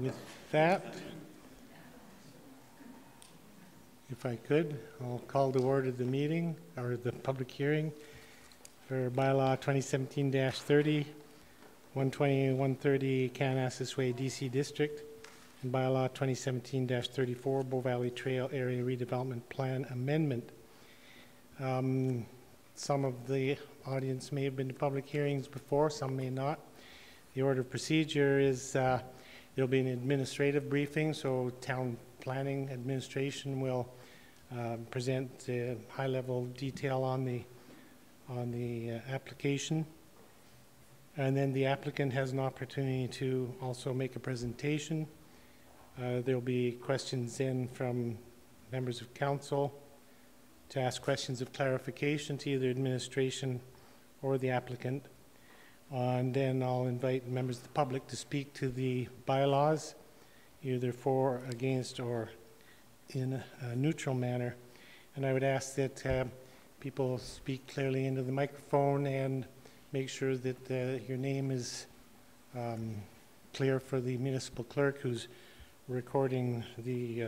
With that, if I could, I'll call to order the meeting, or the public hearing for Bylaw 2017-30, 120-130 Kananaskis Way DC District, and Bylaw 2017-34 Bow Valley Trail Area Redevelopment Plan Amendment. Some of the audience may have been to public hearings before, some may not. The order of procedure is there'll be an administrative briefing, so town planning administration will present high-level detail on the application, and then the applicant has an opportunity to also make a presentation. There'll be questions in from members of council to ask questions of clarification to either administration or the applicant. And then I'll invite members of the public to speak to the bylaws, either for, against, or in a neutral manner. And I would ask that people speak clearly into the microphone and make sure that your name is clear for the municipal clerk who's recording the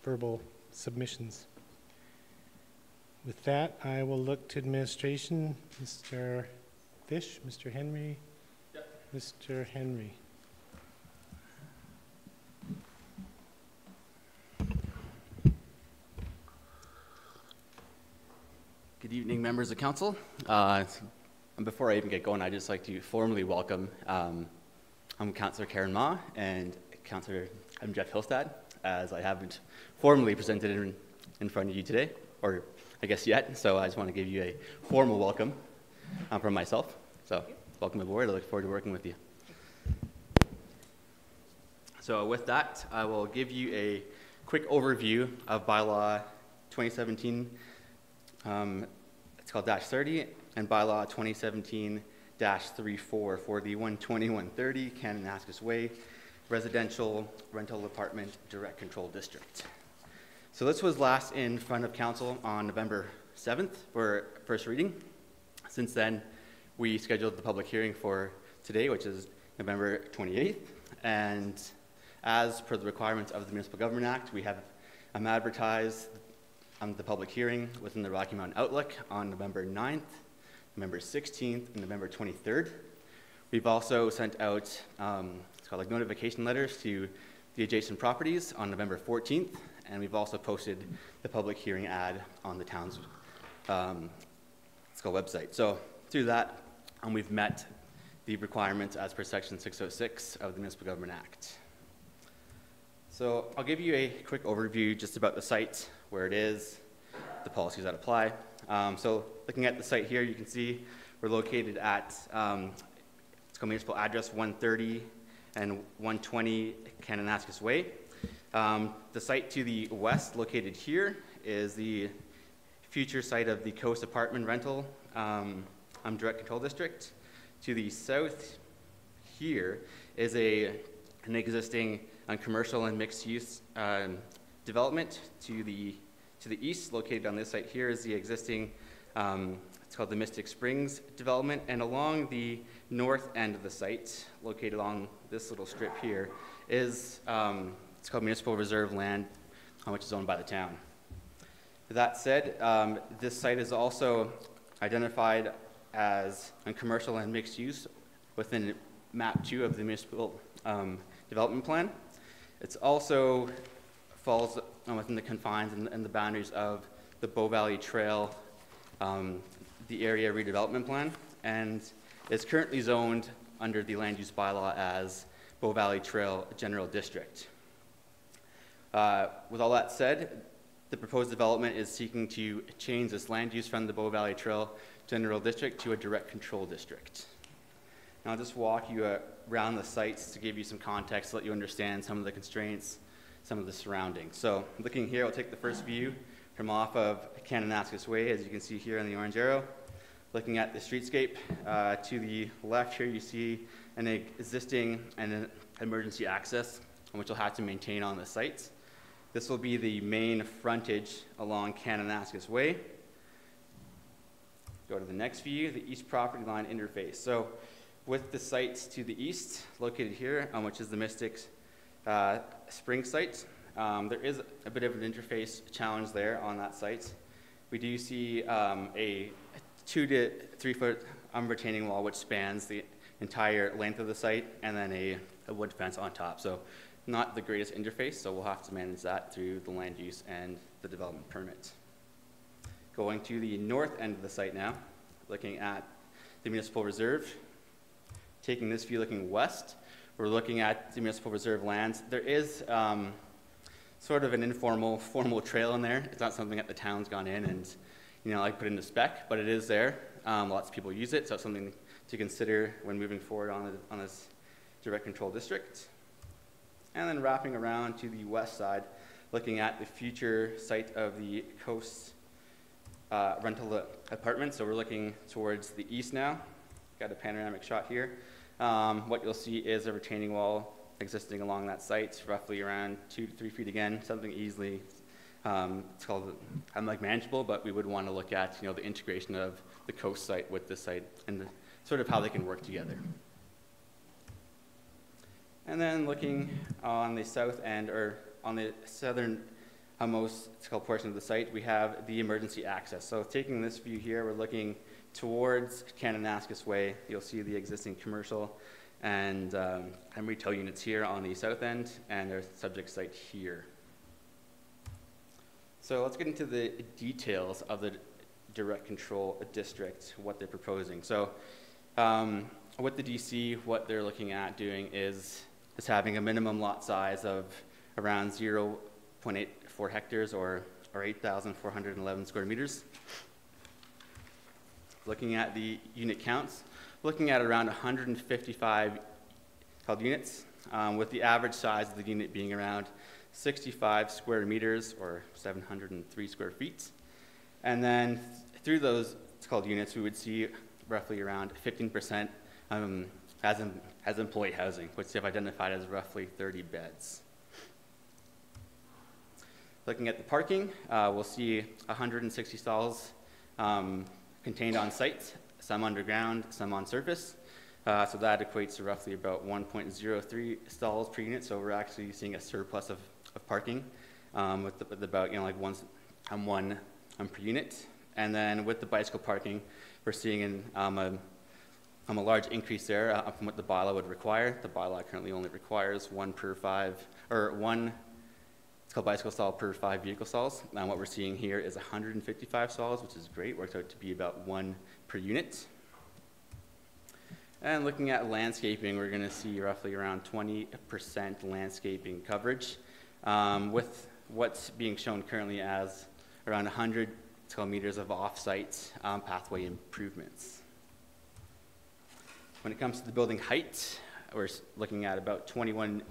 verbal submissions. With that, I will look to administration. Mr. Fish, Mr. Henry, yep. Mr. Henry. Good evening, members of council. And before I even get going, I'd just like to formally welcome, I'm Councillor Karen Ma, and I'm Jeff Hillstad, as I haven't formally presented in front of you today, or I guess yet, so I just want to give you a formal welcome from myself. So welcome aboard. I look forward to working with you. So with that, I will give you a quick overview of Bylaw 2017, it's called -30, and Bylaw 2017-34 for the 120-130 Kananaskis Way Residential Rental Apartment Direct Control District. So this was last in front of council on November 7th for first reading. Since then, we scheduled the public hearing for today, which is November 28th. And as per the requirements of the Municipal Government Act, we have advertised the public hearing within the Rocky Mountain Outlook on November 9th, November 16th, and November 23rd. We've also sent out it's called like notification letters to the adjacent properties on November 14th. And we've also posted the public hearing ad on the town's website. So through that, we've met the requirements as per Section 606 of the Municipal Government Act. So I'll give you a quick overview just about the site, where it is, the policies that apply. So looking at the site here, you can see we're located at, it's called municipal address 130 and 120 Kananaskis Way. The site to the west, located here, is the future site of the Coast Apartment Rental Direct Control District. To the south here is an existing commercial and mixed-use development. To the east, located on this site here, is the existing, it's called the Mystic Springs development. And along the north end of the site, located along this little strip here, is it's called municipal reserve land, which is owned by the town. That said, this site is also identified as a commercial and mixed use within map 2 of the municipal development plan. It also falls within the confines and the boundaries of the Bow Valley Trail, the area redevelopment plan, and is currently zoned under the land use bylaw as Bow Valley Trail General District. With all that said, the proposed development is seeking to change this land use from the Bow Valley Trail General District to a direct control district. Now I'll just walk you around the sites to give you some context, to let you understand some of the constraints, some of the surroundings. So looking here, I'll take the first view from off of Kananaskis Way, as you can see here in the orange arrow. Looking at the streetscape, to the left here you see an existing and an emergency access, which we'll have to maintain on the site. This will be the main frontage along Kananaskis Way. Go to the next view, the east property line interface. So with the site to the east, located here, which is the Mystic spring site. There is a bit of an interface challenge there on that site. We do see a 2 to 3 foot retaining wall which spans the entire length of the site, and then a wood fence on top. So not the greatest interface, so we'll have to manage that through the land use and the development permit. Going to the north end of the site now, looking at the municipal reserve. Taking this view looking west, we're looking at the municipal reserve lands. There is sort of an formal trail in there. It's not something that the town's gone in and like put in the spec, but it is there. Lots of people use it, so it's something to consider when moving forward on this direct control district. And then wrapping around to the west side, looking at the future site of the Coast rental apartment. So we're looking towards the east now. Got a panoramic shot here. What you'll see is a retaining wall existing along that site, roughly around 2 to 3 feet again, something easily, it's called manageable, but we would want to look at the integration of the coast site with this site and sort of how they can work together. And then looking on the south end, or on the southernmost portion of the site, we have the emergency access. So taking this view here, we're looking towards Kananaskis Way. You'll see the existing commercial and retail units here on the south end, and our subject site here. So let's get into the details of the direct control district, what they're proposing. So with the DC, what they're looking at doing is having a minimum lot size of around 0.84 hectares or 8,411 square meters. Looking at the unit counts, looking at around 155 held units, with the average size of the unit being around 65 square meters or 703 square feet. And then through those units, we would see roughly around 15% as employee housing, which they've identified as roughly 30 beds. Looking at the parking, we'll see 160 stalls contained on site, some underground, some on surface. So that equates to roughly about 1.03 stalls per unit. So we're actually seeing a surplus of parking with about one per unit. And then with the bicycle parking, we're seeing a large increase there from what the bylaw would require. The bylaw currently only requires one bicycle stall per 5 vehicle stalls. And what we're seeing here is 155 stalls, which is great. Works out to be about 1 per unit. And looking at landscaping, we're going to see roughly around 20% landscaping coverage, with what's being shown currently as around 100 meters of off-site pathway improvements. When it comes to the building height, we're looking at about 21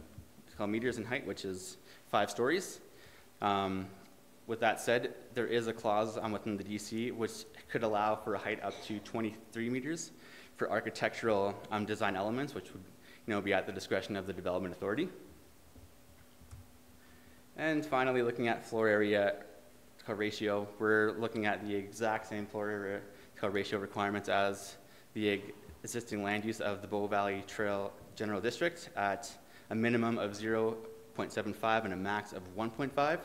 meters in height, which is 5 stories. With that said, there is a clause within the DC which could allow for a height up to 23 meters for architectural design elements, which would be at the discretion of the development authority. And finally, looking at floor area ratio, we're looking at the exact same floor area ratio requirements as the existing land use of the Bow Valley Trail General District at a minimum of 0.75 and a max of 1.5.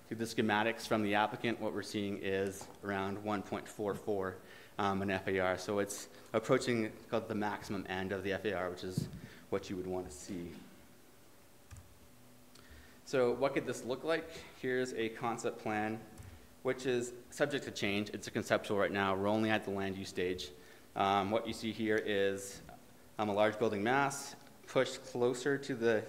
Through the schematics from the applicant, what we're seeing is around 1.44 an FAR. So it's approaching the maximum end of the FAR, which is what you would want to see. So what could this look like? Here's a concept plan, which is subject to change. It's a conceptual right now. We're only at the land use stage. What you see here is a large building mass pushed closer to the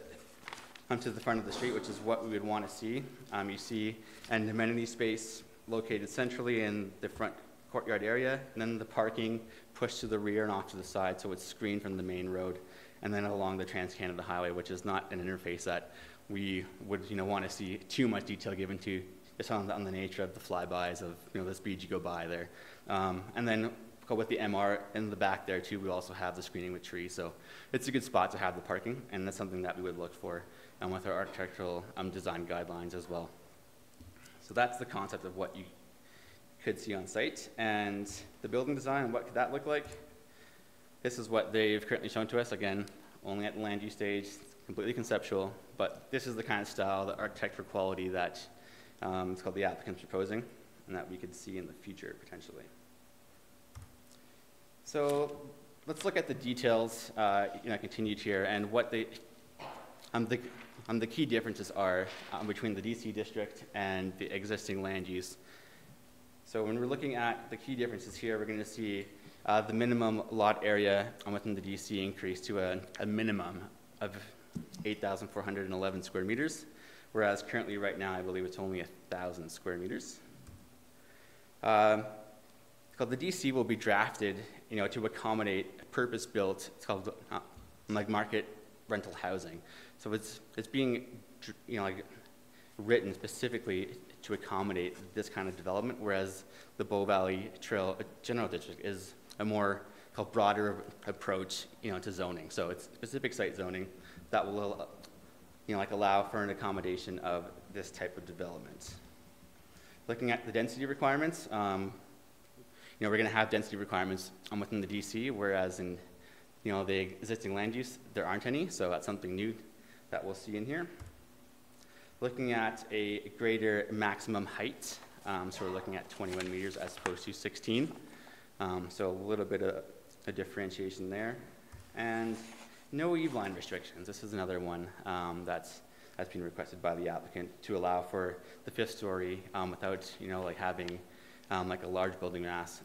front of the street, which is what we would want to see. You see an amenity space located centrally in the front courtyard area, and then the parking pushed to the rear and off to the side, so it's screened from the main road, and then along the Trans-Canada Highway, which is not an interface that we would want to see too much detail given to, just on the nature of the flybys of the speed you go by there. And then with the MR in the back there too, we also have the screening with trees, so it's a good spot to have the parking, and that's something that we would look for with our architectural design guidelines as well. So that's the concept of what you could see on site, and the building design, what could that look like? This is what they've currently shown to us. Again, only at the land use stage, completely conceptual, but this is the kind of style, the architectural quality that it's called the Applicant's proposing, and that we could see in the future, potentially. So let's look at the details, continued here, and what the key differences are between the DC district and the existing land use. So when we're looking at the key differences here, we're going to see the minimum lot area within the DC increase to a minimum of 8,411 square meters, whereas currently right now I believe it's only 1,000 square meters. The DC will be drafted, to accommodate purpose-built. It's called like market rental housing. So it's being, written specifically to accommodate this kind of development, whereas the Bow Valley Trail General District is a more broader approach, to zoning. So it's specific site zoning that will, allow for an accommodation of this type of development. Looking at the density requirements, we're going to have density requirements within the DC, whereas in the existing land use, there aren't any, so that's something new that we'll see in here. Looking at a greater maximum height, so we're looking at 21 meters as opposed to 16, so a little bit of a differentiation there. And no eave-line restrictions. This is another one that's been requested by the applicant to allow for the fifth story without, having a large building mass,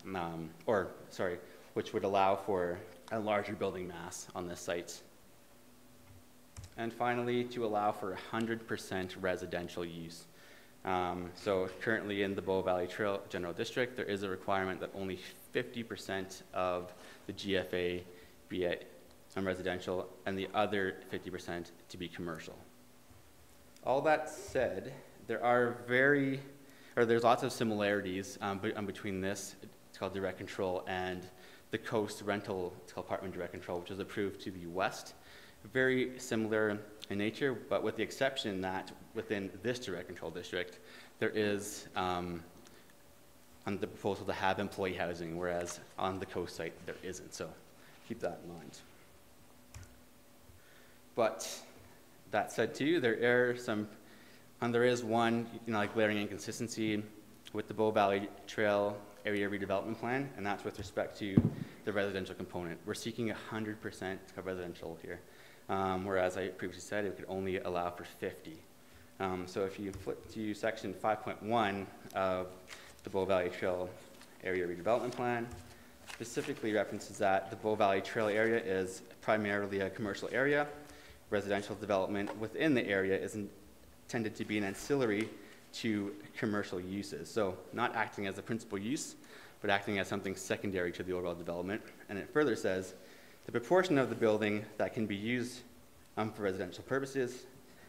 which would allow for a larger building mass on this site. And finally, to allow for 100% residential use. So currently in the Bow Valley Trail General District, there is a requirement that only 50% of the GFA be residential and the other 50% to be commercial. All that said, there's lots of similarities between this, it's called direct control, and the coast rental, it's called apartment direct control, which is approved to the west. Very similar in nature, but with the exception that within this direct control district, there is on the proposal to have employee housing, whereas on the coast site, there isn't. So keep that in mind. But that said too, there is one glaring inconsistency with the Bow Valley Trail Area Redevelopment Plan, and that's with respect to the residential component. We're seeking 100% residential here, whereas I previously said it could only allow for 50. So if you flip to section 5.1 of the Bow Valley Trail Area Redevelopment Plan, specifically references that the Bow Valley Trail area is primarily a commercial area. Residential development within the area is intended to be an ancillary to commercial uses. So not acting as a principal use, but acting as something secondary to the overall development. And it further says, the proportion of the building that can be used for residential purposes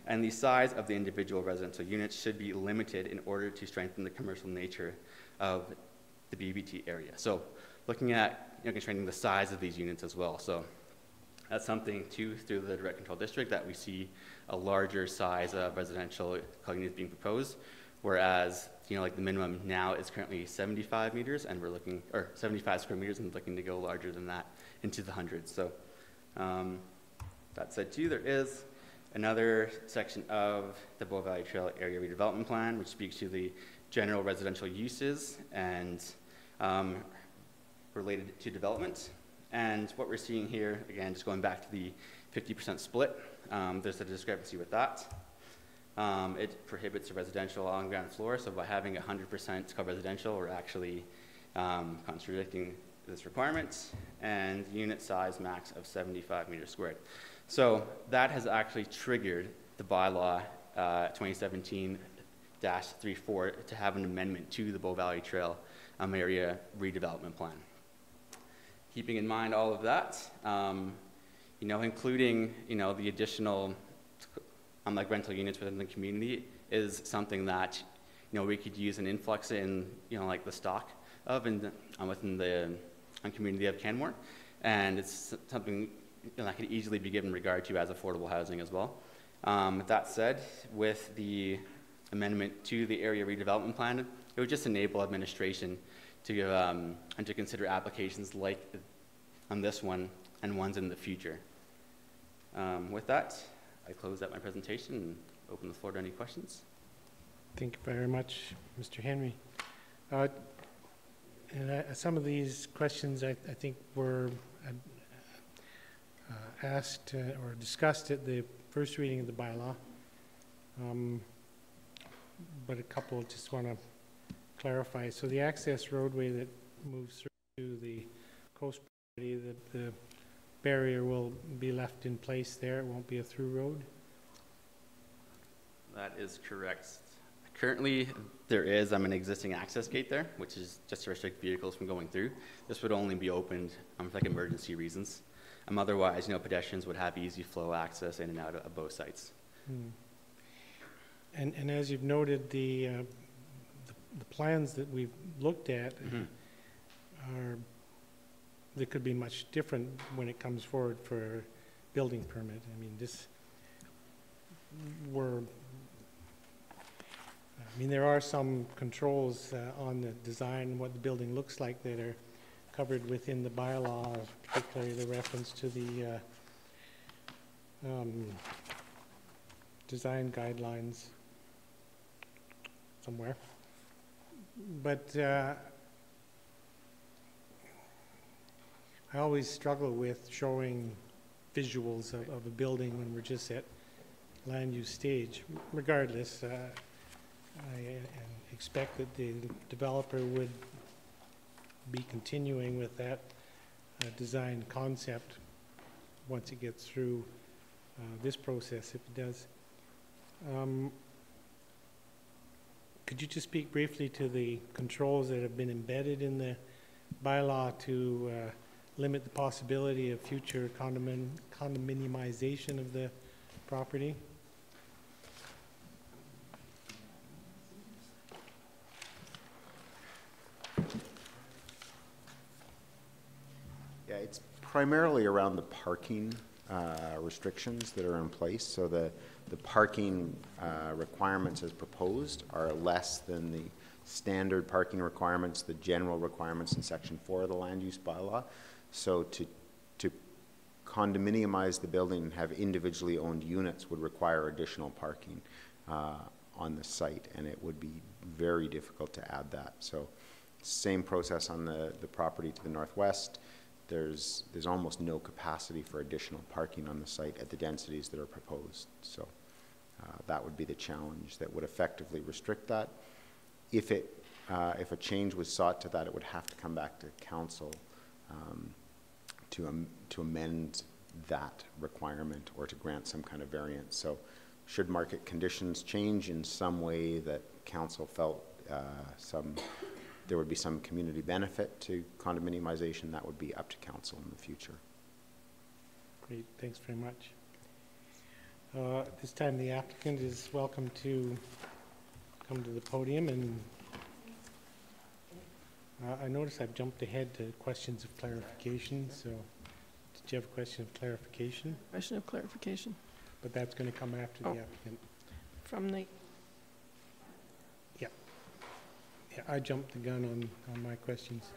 and the size of the individual residential units should be limited in order to strengthen the commercial nature of the BVT area. So looking at constraining the size of these units as well. So that's something too through the direct control district that we see a larger size of residential units being proposed, whereas the minimum now is currently 75 meters, and we're looking, or 75 square meters, and looking to go larger than that into the hundreds. So that said too, there is another section of the Bow Valley Trail Area Redevelopment Plan which speaks to the general residential uses and related to development. And what we're seeing here, again, just going back to the 50% split, there's a discrepancy with that. It prohibits a residential on ground floor, so by having 100% residential, we're actually contradicting this requirement, and unit size max of 75 meters squared. So that has actually triggered the bylaw 2017-34 to have an amendment to the Bow Valley Trail Area Redevelopment Plan. Keeping in mind all of that, including the additional rental units within the community is something that we could use an influx in the stock of and within the community of Canmore, and it's something that could easily be given regard to as affordable housing as well. With that said, with the amendment to the area redevelopment plan, it would just enable administration to and to consider applications like on this one and ones in the future. With that, I close out my presentation and open the floor to any questions. Thank you very much, Mr. Henry. Some of these questions I think were asked or discussed at the first reading of the bylaw, but a couple just want to clarify. So the access roadway that moves through the coast property, the barrier will be left in place there. It won't be a through road. That is correct. Currently, there is an existing access gate there, which is just to restrict vehicles from going through. This would only be opened for like emergency reasons. Otherwise, pedestrians would have easy flow access in and out of both sites. And as you've noted, the plans that we've looked at they could be much different when it comes forward for building permit. I mean, there are some controls on the design and what the building looks like that are covered within the bylaw, particularly the reference to the design guidelines somewhere. But I always struggle with showing visuals of a building when we're just at land use stage. Regardless, I expect that the developer would be continuing with that design concept once it gets through this process, if it does. Could you just speak briefly to the controls that have been embedded in the bylaw to limit the possibility of future condominiumization of the property? Yeah, it's primarily around the parking restrictions that are in place. So the parking requirements as proposed are less than the standard parking requirements, the general requirements in Section 4 of the land use bylaw. So to condominiumize the building and have individually owned units would require additional parking on the site, and it would be very difficult to add that. So same process on the property to the northwest. There's almost no capacity for additional parking on the site at the densities that are proposed. So that would be the challenge that would effectively restrict that. If a change was sought to that, it would have to come back to council to amend that requirement or to grant some kind of variance. So should market conditions change in some way that council felt there would be some community benefit to condominiumization, that would be up to council in the future. Great, thanks very much. This time the applicant is welcome to come to the podium, and I notice I've jumped ahead to questions of clarification, so did you have a question of clarification? Question of clarification. But that's going to come after the applicant. From the... Yeah, I jumped the gun on my questions.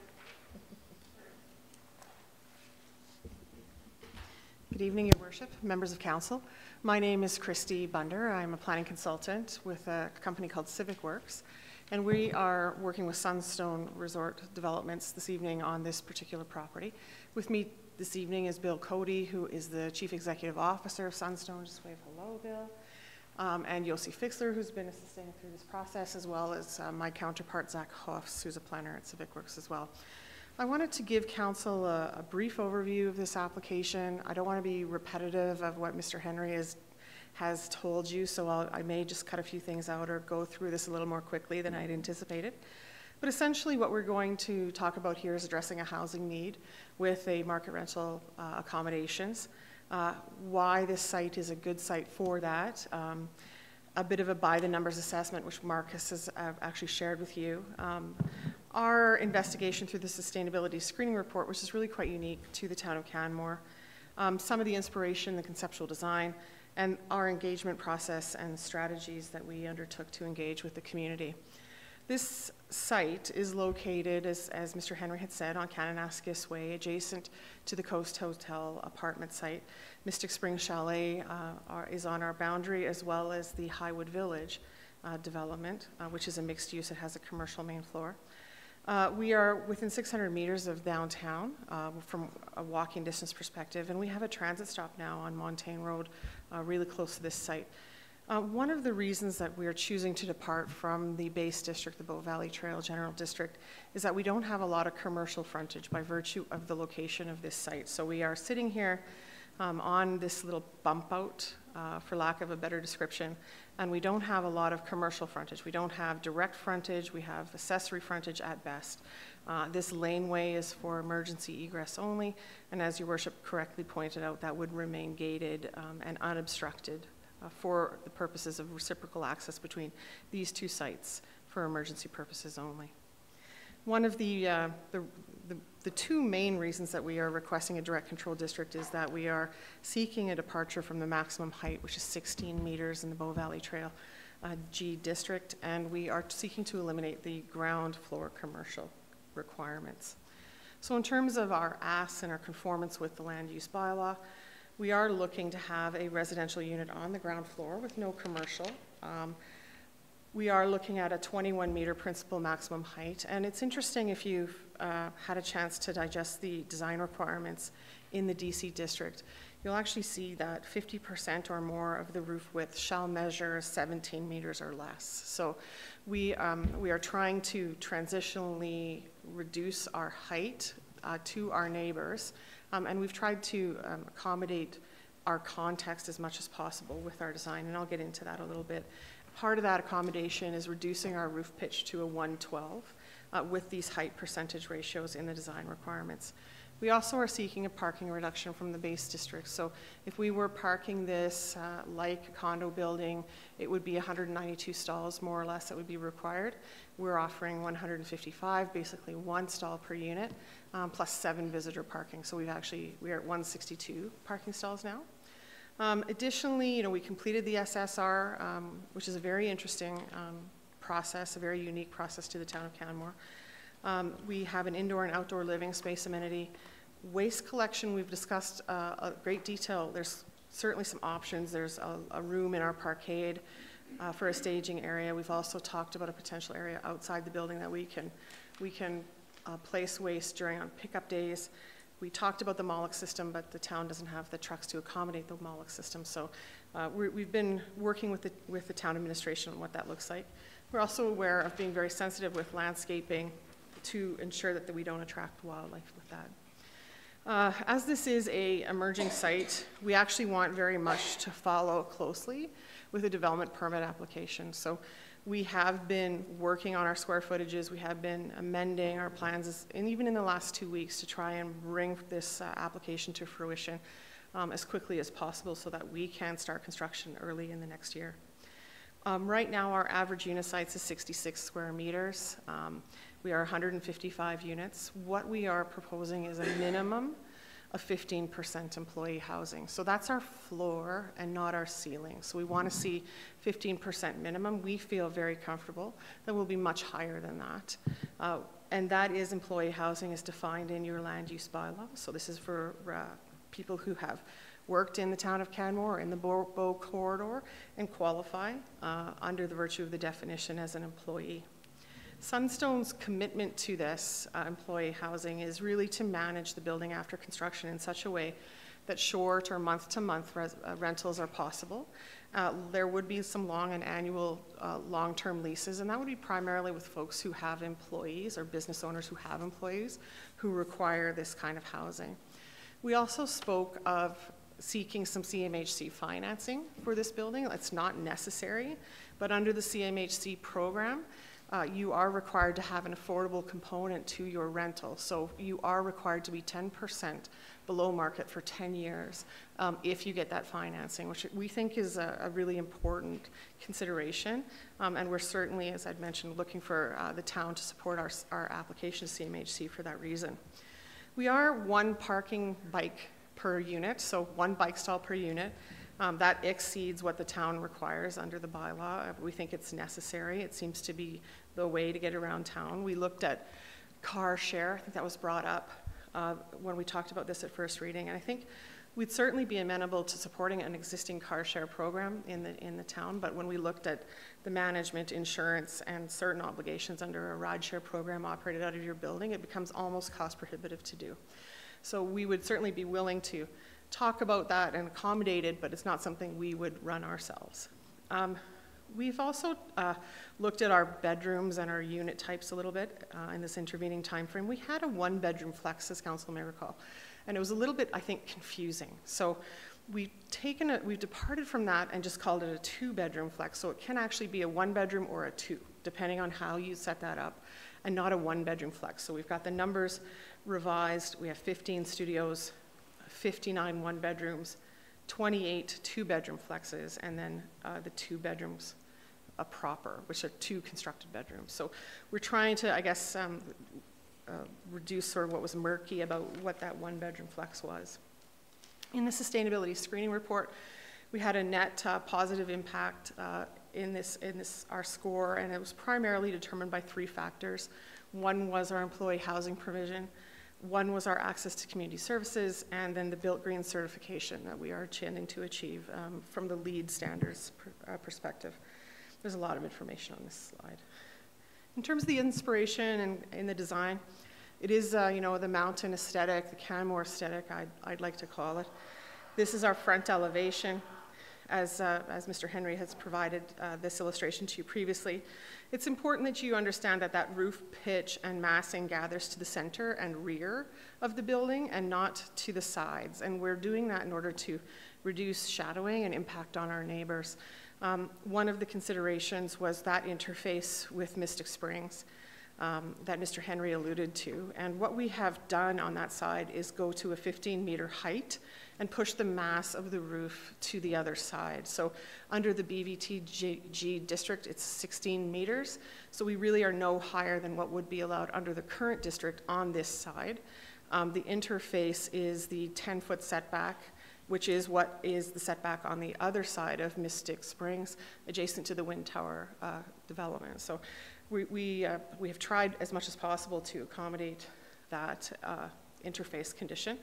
Good evening, Your Worship, members of council. My name is Christy Bunder. I'm a planning consultant with a company called Civic Works, and we are working with Sunstone Resort Developments this evening on this particular property. With me this evening is Bill Cody, who is the Chief Executive Officer of Sunstone. Just wave hello, Bill. And Yossi Fixler, who's been assisting through this process, as well as my counterpart, Zach Hoffs, who's a planner at Civic Works as well. I wanted to give council a brief overview of this application. I don't want to be repetitive of what Mr. Henry has told you, so I may just cut a few things out or go through this a little more quickly than I'd anticipated. But essentially what we're going to talk about here is addressing a housing need with a market rental accommodations. Why this site is a good site for that. A bit of a by the numbers assessment, which Marcus has actually shared with you. Our investigation through the sustainability screening report, which is really quite unique to the town of Canmore. Some of the inspiration, the conceptual design, and our engagement process and strategies that we undertook to engage with the community. This site is located, as Mr. Henry had said, on Kananaskis Way, adjacent to the Coast Hotel apartment site. Mystic Springs Chalet is on our boundary, as well as the Highwood Village development, which is a mixed use. It has a commercial main floor. We are within 600 meters of downtown from a walking distance perspective, and we have a transit stop now on Montaigne Road, really close to this site. One of the reasons that we are choosing to depart from the base district, the Bow Valley Trail General District, is that we don't have a lot of commercial frontage by virtue of the location of this site. So we are sitting here on this little bump out, for lack of a better description, and we don't have a lot of commercial frontage. We don't have direct frontage, we have accessory frontage at best. This laneway is for emergency egress only, and as Your Worship correctly pointed out, that would remain gated and unobstructed for the purposes of reciprocal access between these two sites for emergency purposes only. One of the two main reasons that we are requesting a direct control district is that we are seeking a departure from the maximum height, which is 16 meters in the Bow Valley Trail G district, and we are seeking to eliminate the ground floor commercial requirements. So in terms of our asks and our conformance with the land use bylaw, we are looking to have a residential unit on the ground floor with no commercial. We are looking at a 21-meter principal maximum height, and it's interesting if you've had a chance to digest the design requirements in the DC district, you'll actually see that 50% or more of the roof width shall measure 17 meters or less. So we are trying to transitionally reduce our height to our neighbors, and we've tried to accommodate our context as much as possible with our design, and I'll get into that a little bit. Part of that accommodation is reducing our roof pitch to a 112 with these height percentage ratios in the design requirements. We also are seeking a parking reduction from the base district. So if we were parking this like a condo building, it would be 192 stalls more or less that would be required. We're offering 155, basically 1 stall per unit, plus 7 visitor parking. So we are at 162 parking stalls now. Additionally, we completed the SSR, which is a very interesting process, a very unique process to the town of Canmore. We have an indoor and outdoor living space amenity. Waste collection, we've discussed a great detail. There's certainly some options. There's a room in our parkade for a staging area. We've also talked about a potential area outside the building that we can place waste during on pickup days. We talked about the Moloch system, but the town doesn't have the trucks to accommodate the Moloch system. So we've been working with the town administration on what that looks like. We're also aware of being very sensitive with landscaping to ensure that we don't attract wildlife with that. As this is an emerging site, we actually want very much to follow closely with a development permit application. So we have been working on our square footages, we have been amending our plans, and even in the last 2 weeks to try and bring this application to fruition as quickly as possible so that we can start construction early in the next year. Right now our average unit size is 66 square meters. We are 155 units. What we are proposing is a minimum of 15% employee housing. So that's our floor and not our ceiling. So we want to see 15% minimum. We feel very comfortable that we'll be much higher than that. And that is employee housing as defined in your land use bylaw. So this is for people who have worked in the town of Canmore or in the Bow corridor and qualify under the virtue of the definition as an employee. Sunstone's commitment to this employee housing is really to manage the building after construction in such a way that short or month-to-month rentals are possible. There would be some long and annual long-term leases, and that would be primarily with folks who have employees or business owners who have employees who require this kind of housing. We also spoke of seeking some CMHC financing for this building. It's not necessary, but under the CMHC program, you are required to have an affordable component to your rental. So you are required to be 10% below market for 10 years if you get that financing, which we think is a really important consideration. And we're certainly, as I'd mentioned, looking for the town to support our application to CMHC for that reason. We are 1 parking bike per unit, so 1 bike stall per unit. That exceeds what the town requires under the bylaw. We think it's necessary. It seems to be the way to get around town. We looked at car share. I think that was brought up when we talked about this at first reading. And I think we'd certainly be amenable to supporting an existing car share program in the town, but when we looked at the management, insurance, and certain obligations under a ride share program operated out of your building, it becomes almost cost prohibitive to do. So we would certainly be willing to talk about that and accommodate it, but it's not something we would run ourselves. We've also looked at our bedrooms and our unit types a little bit in this intervening time frame. We had a one-bedroom flex, as council may recall, and it was a little bit, I think, confusing. So we've departed from that and just called it a two-bedroom flex. So it can actually be a one-bedroom or a two, depending on how you set that up, and not a one-bedroom flex. So we've got the numbers revised. We have 15 studios, 59 one-bedrooms, 28 two-bedroom flexes, and then the 2 bedrooms proper, which are 2 constructed bedrooms. So we're trying to, I guess, reduce sort of what was murky about what that one-bedroom flex was. In the sustainability screening report, we had a net positive impact in our score, and it was primarily determined by 3 factors. One was our employee housing provision, one was our access to community services, and then the Built Green certification that we are intending to achieve from the LEED standards perspective. There's a lot of information on this slide. In terms of the inspiration and in the design, it is the mountain aesthetic, the Canmore aesthetic, I'd like to call it. This is our front elevation. As Mr. Henry has provided this illustration to you previously, it's important that you understand that roof pitch and massing gathers to the center and rear of the building and not to the sides. And we're doing that in order to reduce shadowing and impact on our neighbors. One of the considerations was that interface with Mystic Springs that Mr. Henry alluded to. And what we have done on that side is go to a 15-meter height and push the mass of the roof to the other side. So under the BVTG district, it's 16 meters. So we really are no higher than what would be allowed under the current district on this side. The interface is the 10-foot setback, which is what is the setback on the other side of Mystic Springs, adjacent to the wind tower development. So we have tried as much as possible to accommodate that interface condition.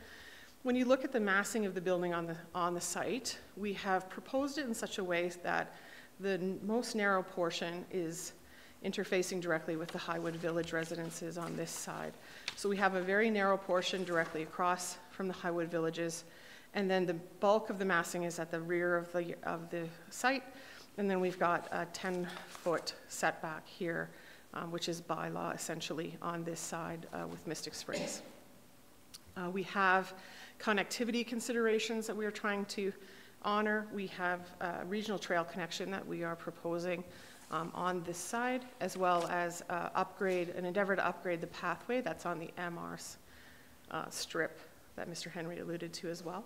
When you look at the massing of the building on the site, we have proposed it in such a way that the most narrow portion is interfacing directly with the Highwood Village residences on this side. So we have a very narrow portion directly across from the Highwood Villages, and then the bulk of the massing is at the rear of the site, and then we've got a 10-foot setback here, which is by law essentially on this side with Mystic Springs. We have connectivity considerations that we are trying to honor. We have a regional trail connection that we are proposing on this side, as well as an endeavor to upgrade the pathway that's on the MR strip that Mr. Henry alluded to as well.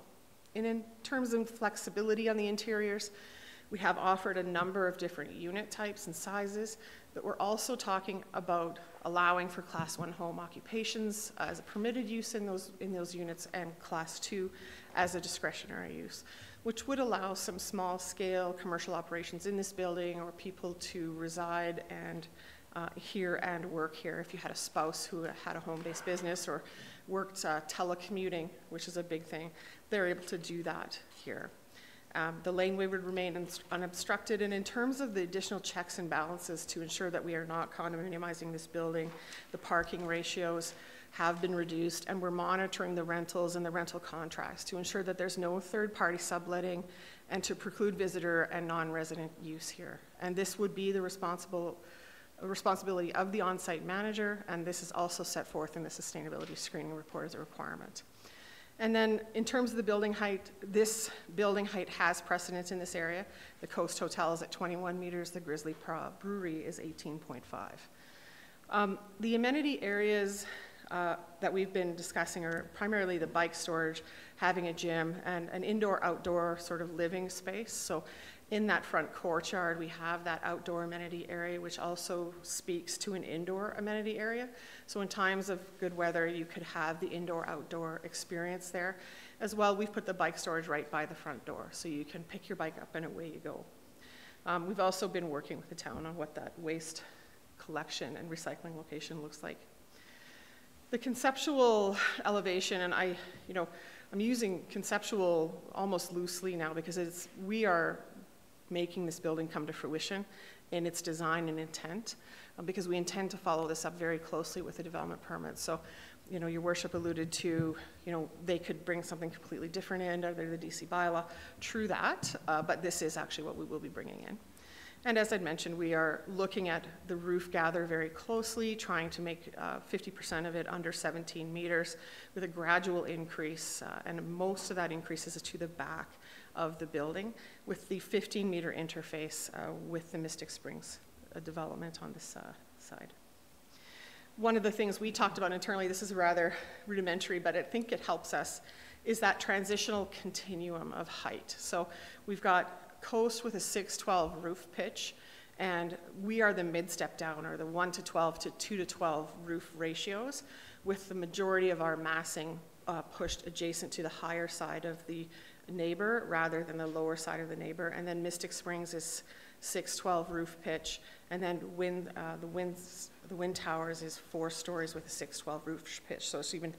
And in terms of flexibility on the interiors, we have offered a number of different unit types and sizes, but we're also talking about allowing for Class 1 home occupations as a permitted use in those units, and Class 2 as a discretionary use, which would allow some small-scale commercial operations in this building, or people to reside and here and work here. If you had a spouse who had a home-based business or worked telecommuting, which is a big thing, they're able to do that here. The laneway would remain unobstructed, and in terms of the additional checks and balances to ensure that we are not condominiumizing this building, the parking ratios have been reduced, and we're monitoring the rentals and the rental contracts to ensure that there's no third-party subletting and to preclude visitor and non-resident use here. And this would be the responsibility of the on-site manager, and this is also set forth in the sustainability screening report as a requirement. And then in terms of the building height, this building height has precedence in this area. The Coast Hotel is at 21 meters, the Grizzly Brewery is 18.5. The amenity areas that we've been discussing are primarily the bike storage, having a gym, and an indoor-outdoor sort of living space. So In that front courtyard, we have that outdoor amenity area, which also speaks to an indoor amenity area. So in times of good weather, you could have the indoor-outdoor experience there. As well, we've put the bike storage right by the front door, so you can pick your bike up and away you go. We've also been working with the town on what that waste collection and recycling location looks like. The conceptual elevation, and I'm using conceptual almost loosely now because we are making this building come to fruition in its design and intent, because we intend to follow this up very closely with the development permit. So, your worship alluded to, they could bring something completely different in under the DC bylaw. True that, but this is actually what we will be bringing in. And as I'd mentioned, we are looking at the roof gather very closely, trying to make 50% of it under 17 meters with a gradual increase, and most of that increase is to the back of the building with the 15-meter interface with the Mystic Springs development on this side. One of the things we talked about internally, this is rather rudimentary, but I think it helps us, is that transitional continuum of height. So we've got coast with a 612 roof pitch, and we are the mid-step down, or the 1 to 12 to 2 to 12 roof ratios, with the majority of our massing pushed adjacent to the higher side of the neighbor rather than the lower side of the neighbor. And then Mystic Springs is 612 roof pitch, and then the wind towers is 4 stories with a 612 roof pitch. So it's even,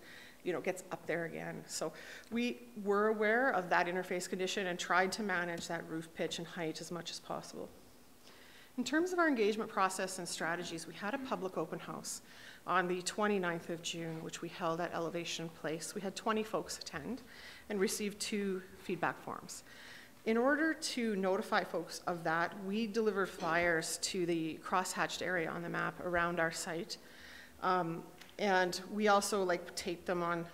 gets up there again. So we were aware of that interface condition and tried to manage that roof pitch and height as much as possible. In terms of our engagement process and strategies, we had a public open house on the 29th of June, which we held at Elevation Place. We had 20 folks attend and received 2 feedback forms. In order to notify folks of that, we delivered flyers to the crosshatched area on the map around our site. And we also taped them on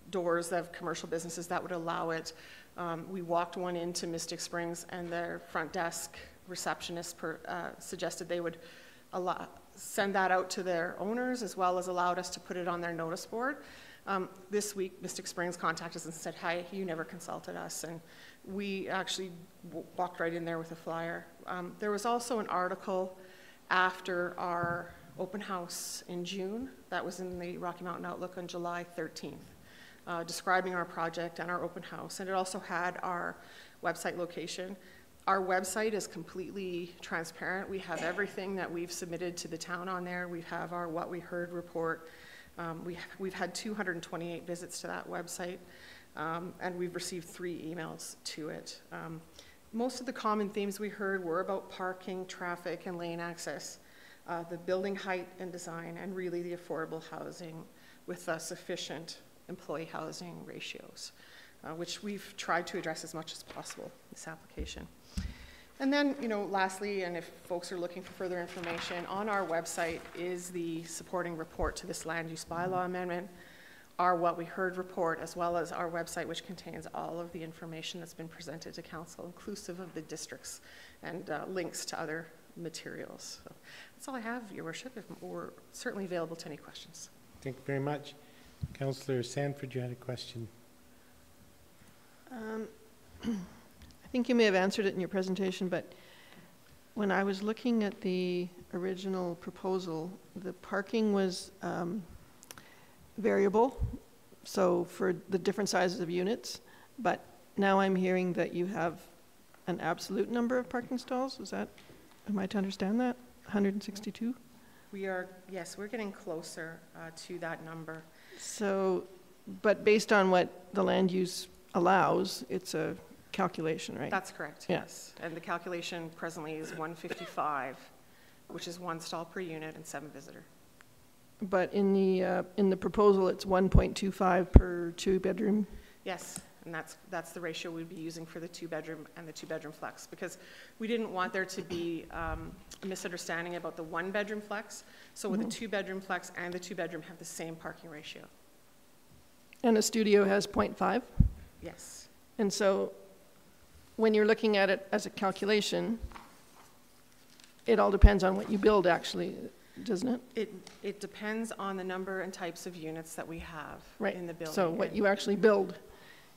doors of commercial businesses that would allow it. We walked one into Mystic Springs, and their front desk receptionist suggested they would send that out to their owners, as well as allowed us to put it on their notice board. This week, Mystic Springs contacted us and said, "Hi, you never consulted us," and we actually walked right in there with a flyer. There was also an article after our open house in June that was in the Rocky Mountain Outlook on July 13th, describing our project and our open house, and it also had our website location. Our website is completely transparent. We have everything that we've submitted to the town on there. We have our What We Heard report. We've had 228 visits to that website, and we've received 3 emails to it. Most of the common themes we heard were about parking, traffic, and lane access, the building height and design, and really the affordable housing with sufficient employee housing ratios, which we've tried to address as much as possible in this application. And then, lastly, and if folks are looking for further information, on our website is the supporting report to this land use bylaw amendment, our What We Heard report, as well as our website, which contains all of the information that's been presented to council, inclusive of the districts and links to other materials. So that's all I have, Your Worship. We're certainly available to any questions. Thank you very much. Councillor Sanford, you had a question. I think you may have answered it in your presentation, but when I was looking at the original proposal, the parking was variable, so for the different sizes of units, but now I'm hearing that you have an absolute number of parking stalls. Am I to understand that? 162? Yes, we're getting closer to that number. So, but based on what the land use allows, it's a calculation, right? That's correct, yeah. Yes. And the calculation presently is 155, which is 1 stall per unit and 7 visitor. But in the proposal, it's 1.25 per 2-bedroom? Yes, and that's the ratio we'd be using for the 2-bedroom and the 2-bedroom flex, because we didn't want there to be a misunderstanding about the 1-bedroom flex. So with the 2-bedroom flex and the 2-bedroom have the same parking ratio. And a studio has 0.5? Yes. And so when you're looking at it as a calculation, it all depends on what you build, actually, doesn't it? It depends on the number and types of units that we have in the building. So what you actually build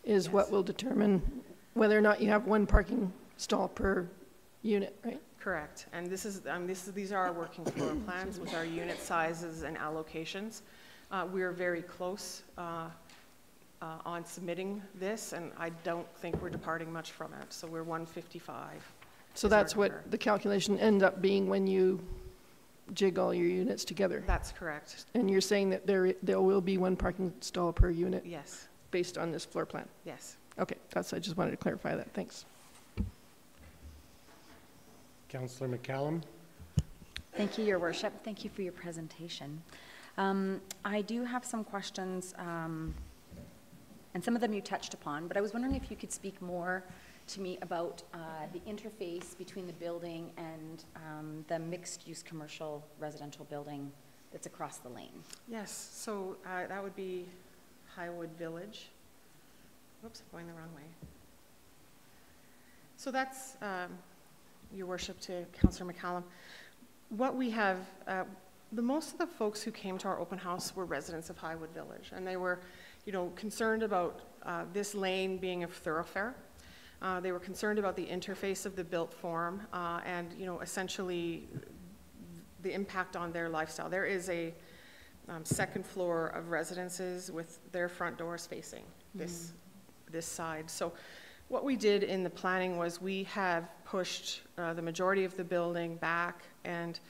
is Yes. what will determine whether or not you have one parking stall per unit, right? Correct. And these are our working floor plans with our unit sizes and allocations. We are very close on submitting this, and I don't think we're departing much from it. So we're 155. So is our that's what number. the calculation end up being when you jig all your units together. That's correct. And you're saying that there will be one parking stall per unit Yes, based on this floor plan? yes. Okay, I just wanted to clarify that. Thanks. Councillor McCallum. Thank you, Your Worship. Thank you for your presentation. I do have some questions, and some of them you touched upon, but I was wondering if you could speak more to me about the interface between the building and the mixed-use commercial residential building that's across the lane. Yes, so that would be Highwood Village. Whoops, I'm going the wrong way. So that's, Your Worship, to Councillor McCallum. What we have, most of the folks who came to our open house were residents of Highwood Village, and they were, concerned about this lane being a thoroughfare. They were concerned about the interface of the built form, and, essentially the impact on their lifestyle. There is a second floor of residences with their front doors facing this side. So what we did in the planning was we have pushed the majority of the building back and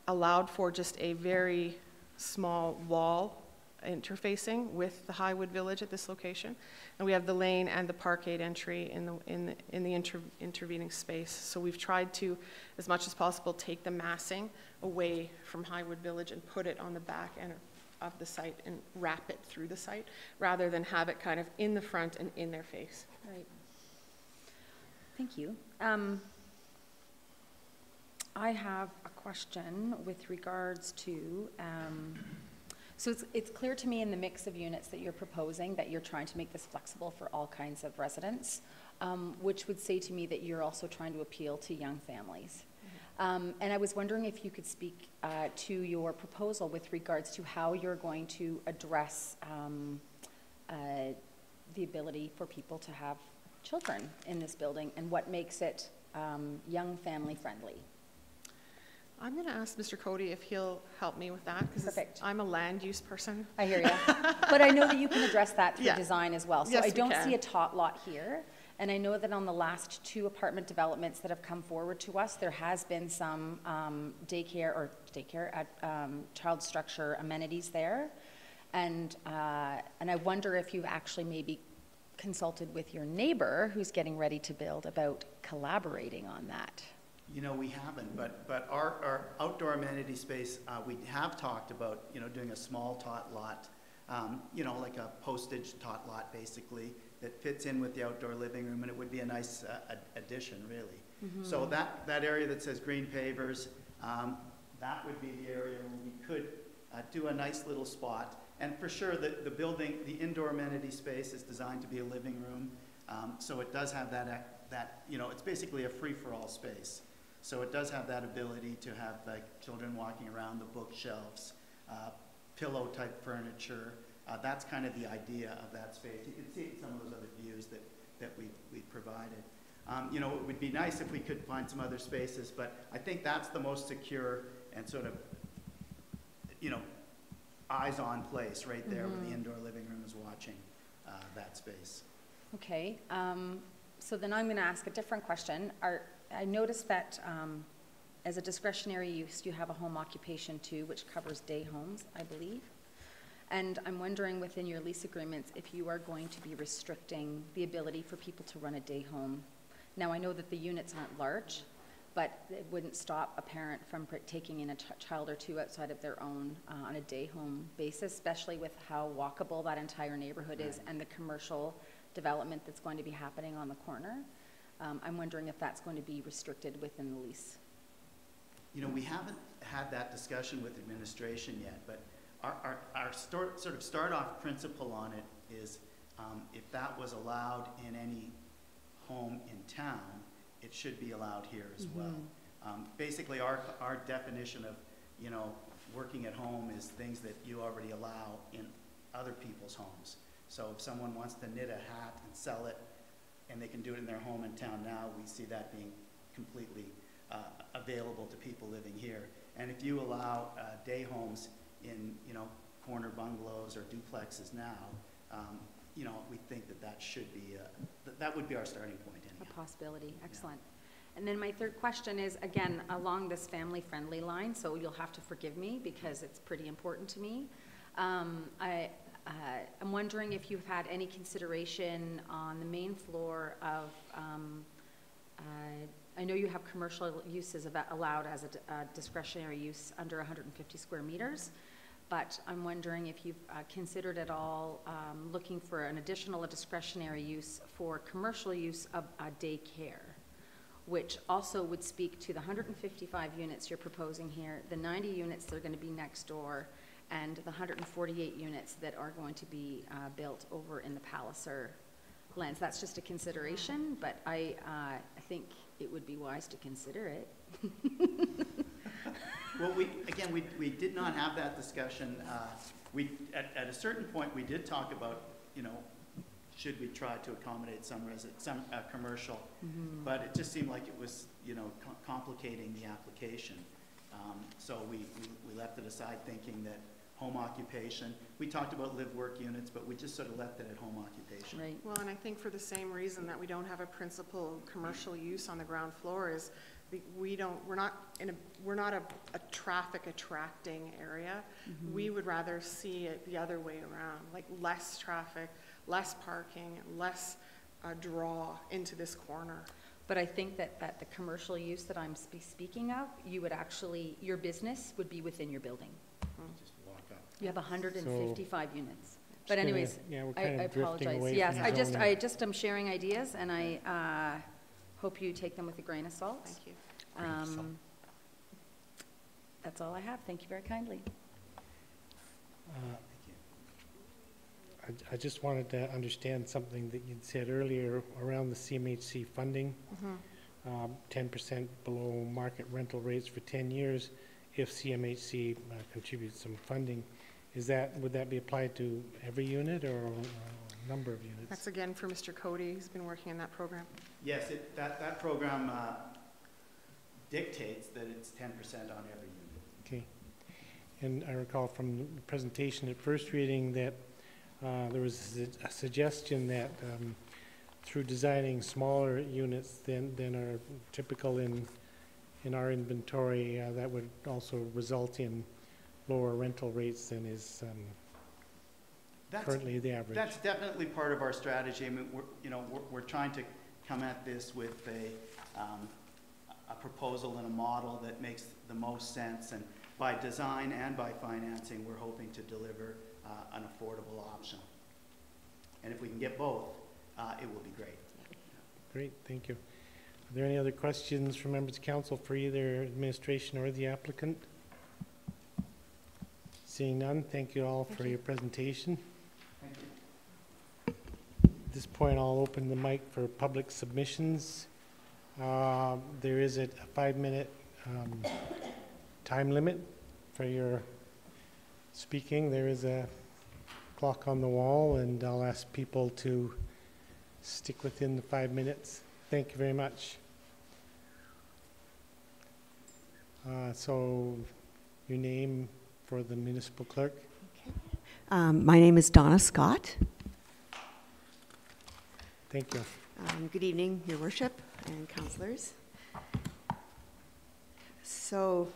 allowed for just a very small wall interfacing with the Highwood Village at this location. And we have the lane and the parkade entry in the intervening space. So we've tried to, as much as possible, take the massing away from Highwood Village and put it on the back end of the site and wrap it through the site, rather than have it kind of in the front and in their face. Right. Thank you. I have a question with regards to, so it's clear to me in the mix of units that you're proposing that you're trying to make this flexible for all kinds of residents, which would say to me that you're also trying to appeal to young families. And I was wondering if you could speak to your proposal with regards to how you're going to address the ability for people to have children in this building, and what makes it young family friendly. I'm going to ask Mr. Cody if he'll help me with that, because I'm a land use person. I hear you. But I know that you can address that through design as well. So yes, I don't see a tot lot here. And I know that on the last 2 apartment developments that have come forward to us, there has been some child structure amenities there. And I wonder if you've actually maybe consulted with your neighbor who's getting ready to build about collaborating on that. We haven't, but our outdoor amenity space, we have talked about, doing a small tot lot, like a postage tot lot, basically, that fits in with the outdoor living room, and it would be a nice addition, really. Mm-hmm. So that area that says green pavers, that would be the area where we could do a nice little spot. And for sure, the building, the indoor amenity space is designed to be a living room, so it does have that it's basically a free-for-all space. So it does have that ability to have children walking around, the bookshelves, pillow-type furniture. That's kind of the idea of that space. You can see some of those other views that we provided. It would be nice if we could find some other spaces, but I think that's the most secure and sort of, eyes-on place right there where the indoor living room is watching that space. Okay. So then I'm going to ask a different question. I noticed that as a discretionary use, you have a home occupation too, which covers day homes, I believe. And I'm wondering within your lease agreements if you are going to be restricting the ability for people to run a day home. Now, I know that the units aren't large, but it wouldn't stop a parent from taking in a child or two outside of their own on a day home basis, especially with how walkable that entire neighborhood is and the commercial development that's going to be happening on the corner. I'm wondering if that's going to be restricted within the lease. We haven't had that discussion with administration yet, but our sort of start-off principle on it is if that was allowed in any home in town, it should be allowed here as well. Basically, our definition of, working at home is things that you already allow in other people's homes. So if someone wants to knit a hat and sell it, and they can do it in their home in town now, we see that being completely available to people living here. And if you allow day homes in, you know, corner bungalows or duplexes now, you know, we think that that should be, that would be our starting point anyhow. A possibility, excellent. And then my third question is, again, along this family-friendly line, so you'll have to forgive me because it's pretty important to me. I'm wondering if you've had any consideration on the main floor of, I know you have commercial uses allowed as a discretionary use under 150 square meters, but I'm wondering if you've considered at all looking for an additional discretionary use for commercial use of daycare, which also would speak to the 155 units you're proposing here, the 90 units that are going to be next door, and the 148 units that are going to be built over in the Palliser lands. That's just a consideration, but I think it would be wise to consider it. Well, we did not have that discussion. At a certain point, we did talk about, you know, should we try to accommodate some commercial, but it just seemed like it was, you know, complicating the application. So we left it aside, thinking that home occupation. We talked about live-work units, but we just sort of left it at home occupation. Right. Well, and I think for the same reason that we don't have a principal commercial use on the ground floor is we're not a traffic attracting area. We would rather see it the other way around, like less traffic, less parking, less draw into this corner. But I think that the commercial use that I'm speaking of, you would actually, your business would be within your building. Just walk up. You have 155 units. But anyways, yeah, we're I kind of drifting apologize. away Yes, from I zoning. just am sharing ideas, and I hope you take them with a grain of salt. Thank you. That's all I have. Thank you very kindly. I just wanted to understand something that you'd said earlier around the CMHC funding. 10% below market rental rates for 10 years if CMHC contributes some funding. Would that be applied to every unit or a number of units? That's again for Mr. Cody, who's been working on that program. Yes, that program dictates that it's 10% on every unit. Okay. And I recall from the presentation at first reading that there was a suggestion that through designing smaller units than are typical in our inventory, that would also result in lower rental rates than is currently the average. That's definitely part of our strategy. I mean, we're trying to come at this with a proposal and a model that makes the most sense, and by design and by financing, we're hoping to deliver an affordable option. And if we can get both, it will be great. Great, thank you. Are there any other questions from members of council for either administration or the applicant? Seeing none, thank you all for your presentation. Thank you. At this point, I'll open the mic for public submissions. There is a 5-minute time limit for your speaking. There is a clock on the wall, and I'll ask people to stick within the 5 minutes. Thank you very much. So, your name for the municipal clerk? Okay. My name is Donna Scott. Thank you. Good evening, Your Worship and councillors. So,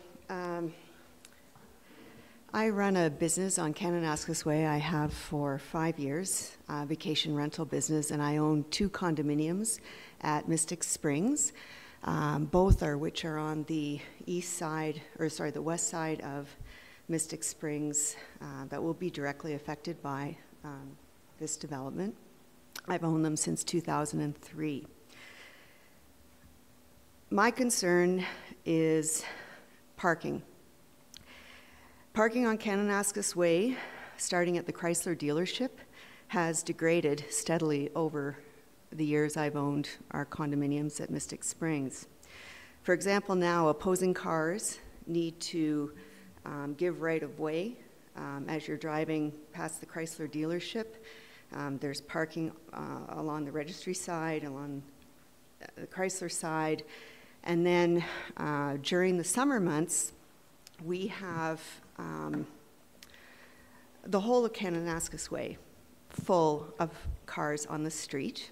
I run a business on Kananaskis Way. I have for 5 years, vacation rental business, and I own 2 condominiums at Mystic Springs, both which are on the the west side of Mystic Springs, that will be directly affected by this development. I've owned them since 2003. My concern is parking. Parking on Kananaskis Way, starting at the Chrysler dealership, has degraded steadily over the years I've owned our condominiums at Mystic Springs. For example, now opposing cars need to give right of way as you're driving past the Chrysler dealership. There's parking along the registry side, along the Chrysler side. And then during the summer months, we have the whole of Kananaskis Way full of cars on the street.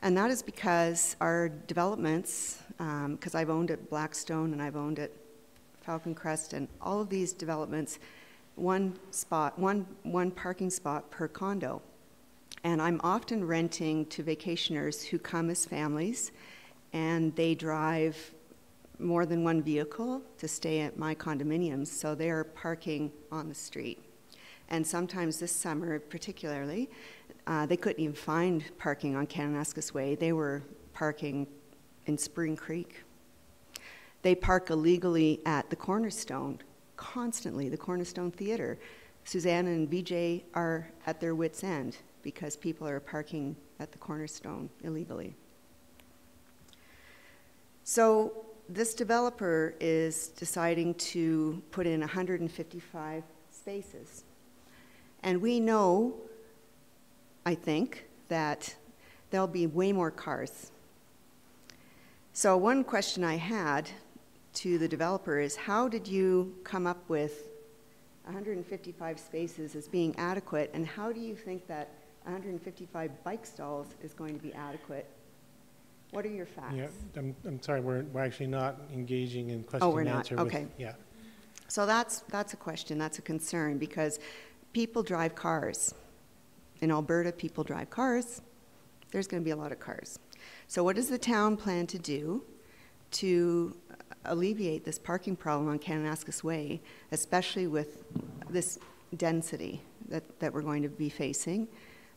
And that is because our developments, because I've owned at Blackstone and I've owned at Falcon Crest, and all of these developments, one parking spot per condo. And I'm often renting to vacationers who come as families, and they drive more than one vehicle to stay at my condominiums, so they're parking on the street. And sometimes this summer particularly, they couldn't even find parking on Kananaskis Way. They were parking in Spring Creek. They park illegally at the Cornerstone, constantly, the Cornerstone Theater. Suzanne and BJ are at their wits' end because people are parking at the Cornerstone illegally. So this developer is deciding to put in 155 spaces. And we know, I think, that there'll be way more cars. So one question I had to the developer is, how did you come up with 155 spaces as being adequate, and how do you think that 155 bike stalls is going to be adequate? What are your facts? Yeah, I'm sorry, we're actually not engaging in question and answer. Oh, we're not, okay. Yeah. So that's a question, that's a concern, because people drive cars. In Alberta, people drive cars. There's going to be a lot of cars. So what does the town plan to do to alleviate this parking problem on Kananaskis Way, especially with this density that we're going to be facing?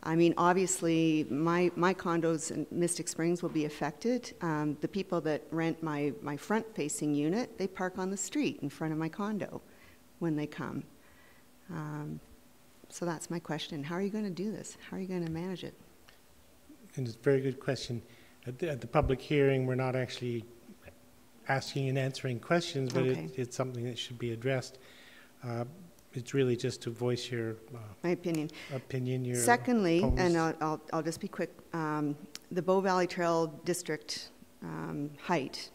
I mean, obviously, my condos in Mystic Springs will be affected. The people that rent my front-facing unit, they park on the street in front of my condo when they come. So that's my question. How are you going to do this? How are you going to manage it? And it's a very good question. At the public hearing, we're not actually asking and answering questions, but Okay. it's something that should be addressed. It's really just to voice your My opinion. opinion. Secondly, and opposed. I'll just be quick, the Bow Valley Trail District height.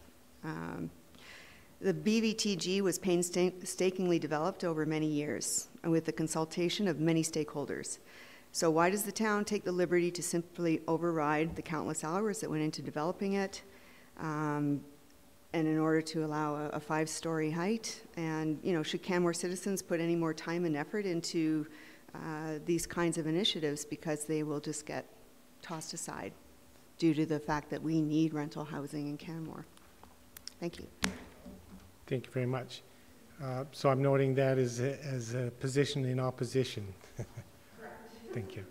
The BVTG was painstakingly developed over many years with the consultation of many stakeholders. So why does the town take the liberty to simply override the countless hours that went into developing it, and in order to allow a 5-story height? And, you know, should Canmore citizens put any more time and effort into these kinds of initiatives, because they will just get tossed aside due to the fact that we need rental housing in Canmore? Thank you. Thank you very much. So I'm noting that as a position in opposition. Thank you.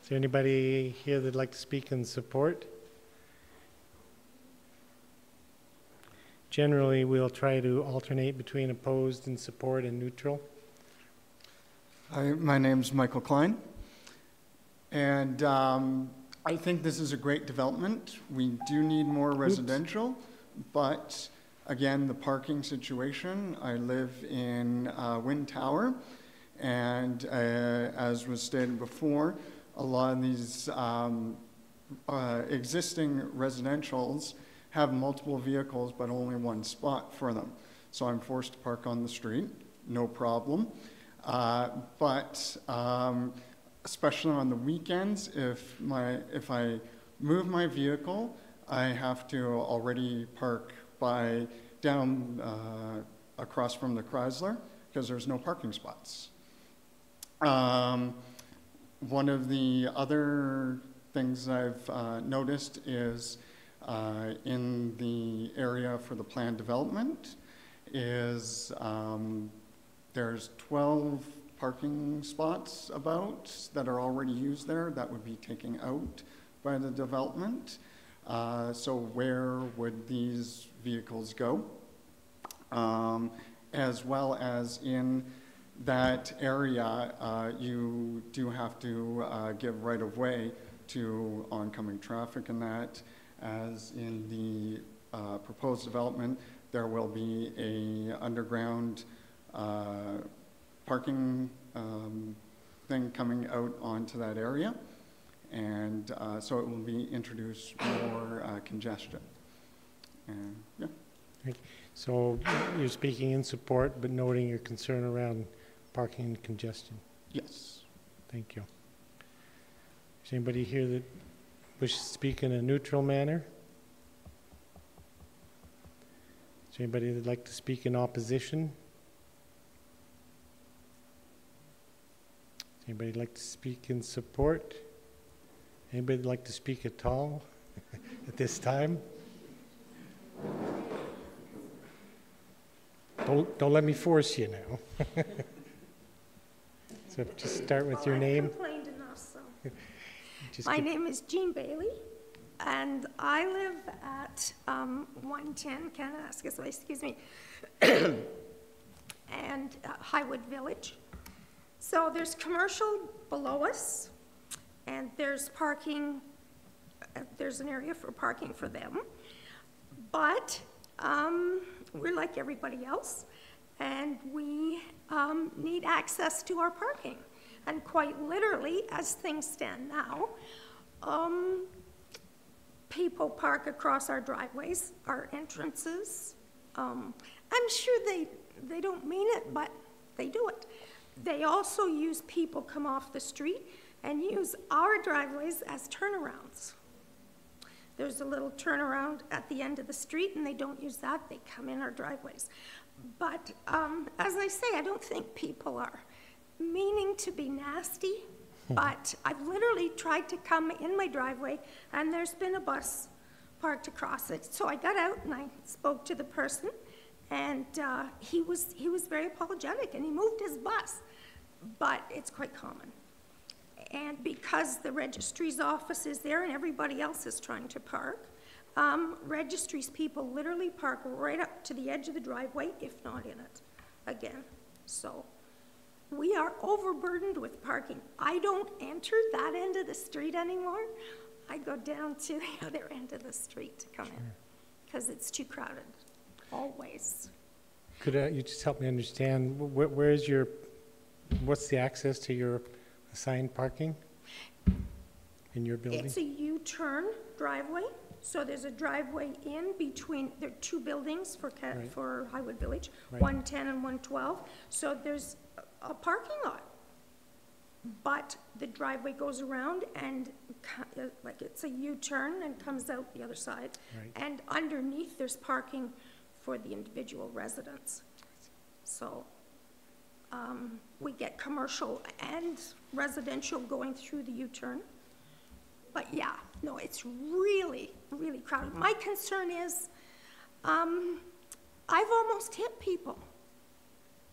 Is there anybody here that'd like to speak in support? Generally, we'll try to alternate between opposed and support and neutral. Hi, my name's Michael Klein, and I think this is a great development. We do need more residential, but again, the parking situation. I live in Wind Tower, and as was stated before, a lot of these existing residentials have multiple vehicles but only one spot for them. So I'm forced to park on the street, no problem. But especially on the weekends, if I move my vehicle, I have to already park down across from the Chrysler because there's no parking spots. One of the other things I've noticed is in the area for the planned development is there's 12 parking spots about that are already used there that would be taken out by the development. So where would these vehicles go? As well as in that area, you do have to give right of way to oncoming traffic, and that, as in the proposed development, there will be a underground parking thing coming out onto that area. And so it will introduce more congestion. And yeah. So you're speaking in support, but noting your concern around parking and congestion. Yes. Thank you. Is anybody here that wishes to speak in a neutral manner? Is anybody that'd like to speak in opposition? Is anybody like to speak in support? Anybody like to speak at all at this time? Don't let me force you now. So just start with your name. I've complained enough, so. My name is Jean Bailey, and I live at 110 Kananaskis Way, excuse me, and Highwood Village. So there's commercial below us, and there's parking, there's an area for parking for them. But we're like everybody else, and we need access to our parking. And quite literally, as things stand now, people park across our driveways, our entrances. I'm sure they don't mean it, but they do it. They also use people come off the street and use our driveways as turnarounds. There's a little turnaround at the end of the street, and they don't use that. They come in our driveways. But as I say, I don't think people are meaning to be nasty, but I've literally tried to come in my driveway, and there's been a bus parked across it. So I got out and I spoke to the person, and he was very apologetic, and he moved his bus. But it's quite common. And because the registry's office is there and everybody else is trying to park, registry's people literally park right up to the edge of the driveway, if not in it, again. So we are overburdened with parking. I don't enter that end of the street anymore. I go down to the other end of the street to come in because it's too crowded, always. Could you just help me understand, where is what's the access to your assigned parking in your building? It's a U-turn driveway. So there's a driveway in between, there are two buildings for Highwood Village, right. 110 and 112. So there's a parking lot. But the driveway goes around and like it's a U-turn and comes out the other side. Right. And underneath there's parking for the individual residents. So we get commercial and residential going through the U-turn. But yeah, no, it's really, really crowded. My concern is I've almost hit people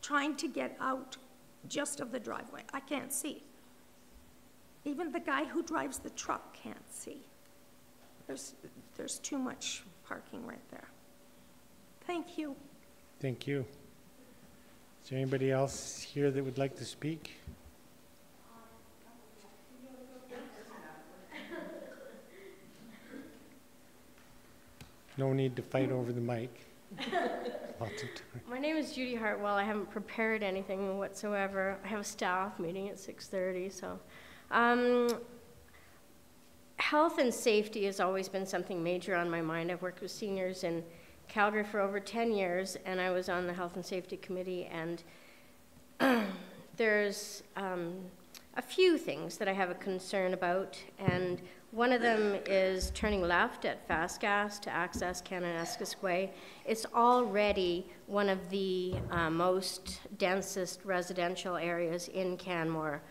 trying to get out just of the driveway. I can't see. Even the guy who drives the truck can't see. There's too much parking right there. Thank you. Thank you. Is there anybody else here that would like to speak? No need to fight over the mic. Lots of time. My name is Judy Hartwell. I haven't prepared anything whatsoever. I have a staff meeting at 6:30, so. Health and safety has always been something major on my mind. I've worked with seniors in Calgary for over 10 years, and I was on the Health and Safety Committee, and there's a few things that I have a concern about, and one of them is turning left at Fast Gas to access Kananaskis Way. It's already one of the most densest residential areas in Canmore.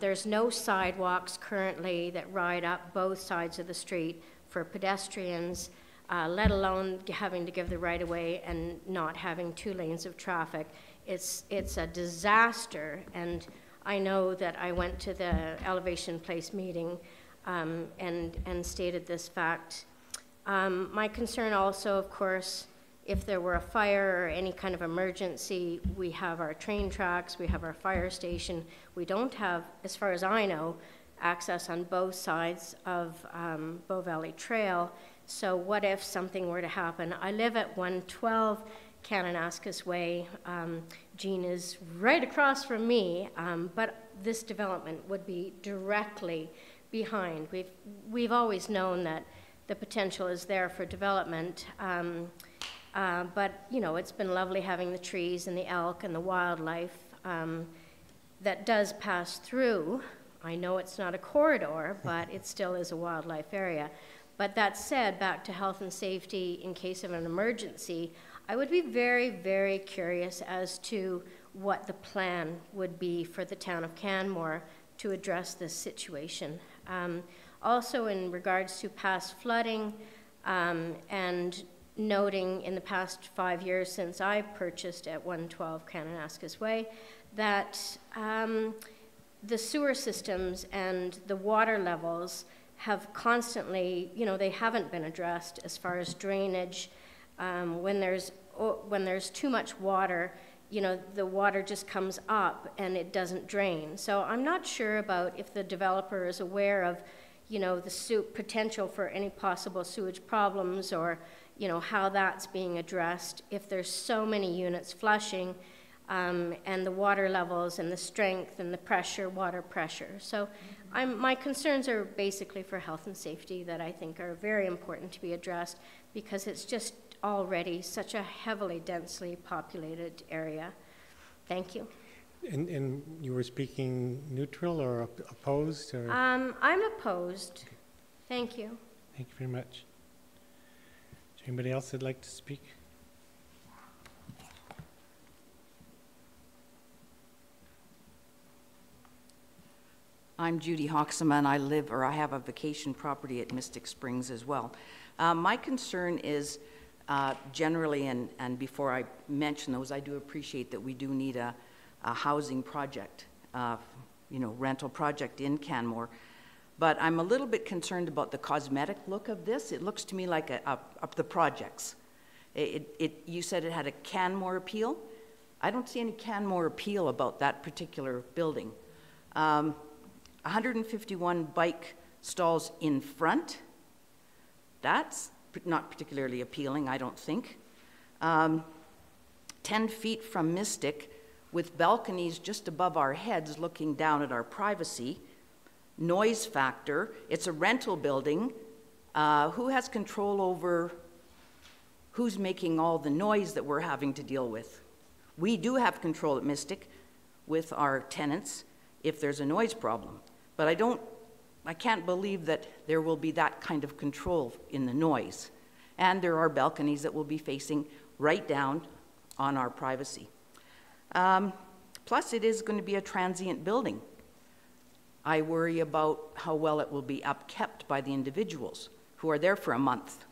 There's no sidewalks currently that ride up both sides of the street for pedestrians, let alone having to give the right-of-way and not having 2 lanes of traffic. It's a disaster, and I know that I went to the Elevation Place meeting and stated this fact. My concern also, of course, if there were a fire or any kind of emergency, we have our train tracks, we have our fire station. We don't have, as far as I know, access on both sides of Bow Valley Trail. So what if something were to happen? I live at 112. Kananaskis Way. Jean is right across from me, but this development would be directly behind. We've always known that the potential is there for development, but you know, it's been lovely having the trees and the elk and the wildlife that does pass through. I know it's not a corridor, but it still is a wildlife area. But that said, back to health and safety in case of an emergency, I would be very, very curious as to what the plan would be for the town of Canmore to address this situation. Also in regards to past flooding, and noting in the past 5 years since I purchased at 112 Kananaskis Way, that the sewer systems and the water levels have constantly, you know, they haven't been addressed as far as drainage. When there's too much water, you know, the water just comes up and it doesn't drain. So I'm not sure about if the developer is aware of, you know, the potential for any possible sewage problems, or, you know, how that's being addressed if there's so many units flushing, and the water levels and the strength and the pressure, water pressure. So my concerns are basically for health and safety that I think are very important to be addressed, because it's just already such a heavily, densely populated area. Thank you. And you were speaking neutral or opposed? Or? I'm opposed. Okay. Thank you. Thank you very much. Is there anybody else that'd like to speak? I'm Judy Hoxema, and I have a vacation property at Mystic Springs as well. My concern is generally, and before I mention those, I do appreciate that we do need a housing project, you know, rental project in Canmore. But I'm a little bit concerned about the cosmetic look of this. It looks to me like the projects. You said it had a Canmore appeal. I don't see any Canmore appeal about that particular building. 151 bike stalls in front. That's not particularly appealing, I don't think. 10 feet from Mystic, with balconies just above our heads looking down at our privacy. Noise factor, it's a rental building. Who has control over who's making all the noise that we're having to deal with? We do have control at Mystic with our tenants if there's a noise problem. But I can't believe that there will be that kind of control in the noise. And there are balconies that will be facing right down on our privacy. Plus, it is going to be a transient building. I worry about how well it will be upkept by the individuals who are there for a month.